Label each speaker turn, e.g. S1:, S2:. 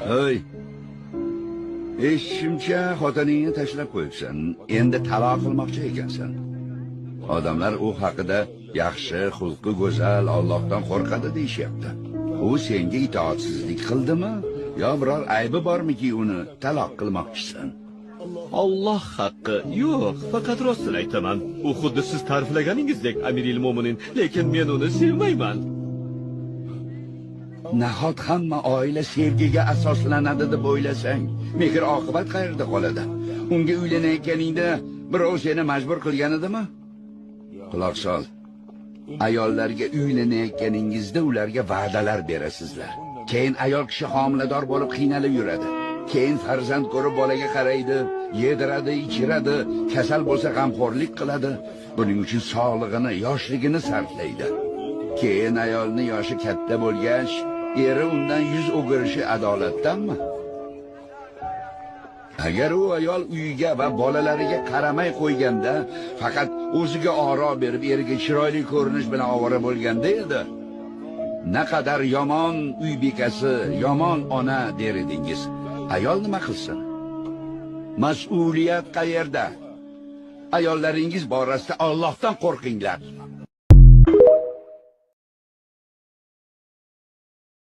S1: Hey, eshitishimcha xotiningni tashlab qo'yibsan, endi taloq qilmoqchi ekansan. Odamlar u haqida yaxshi, xulqi go'zal, Allohdan qo'rqadi deyishyapti. U senga itoatsizlik qildimi, yo biror aybi bormiki uni taloq qilmoqchisan?
S2: Alloh haqqi. Yo'q, faqat rostini aytaman. U xuddi siz ta'riflaganingizdek Amiril Mo'minin, lekin men uni sevmayman.
S1: Nahot hamma oila sevgiga asoslanadi deb o'ylasang, mehr oqibat qayerda qoladi? Unga uylanayotganingda birov seni majbur qilgan edimi? Quloq sol. Ayollarga uylanayotganingizda ularga va'dalar berasizlar. Keyin ayol kishi homilador bo'lib qiynalib yuradi. Keyin farzand ko'rib bolaga qaraydi, yediradi, ichiradi, kasal bo'lsa g'amxo'rlik qiladi. Buning uchun sog'lig'ini, yoshligini sarflaydi. Keyin ayolni yoshi katta bo'lgach, eri undan yuz o'girishi adolatdanmi? Agar u ayol uyiga va bolalariga qaramay qo'yganda, faqat o'ziga oro berib, eriga chiroyli ko'rinish bilan ovora bo'lganda edi, naqadar yomon uy bekasi, yomon ona der edingiz. Ayol nima qilsin? Mas'uliyat qayerda? Ayollaringiz borasida Allohdan qo'rqinglar.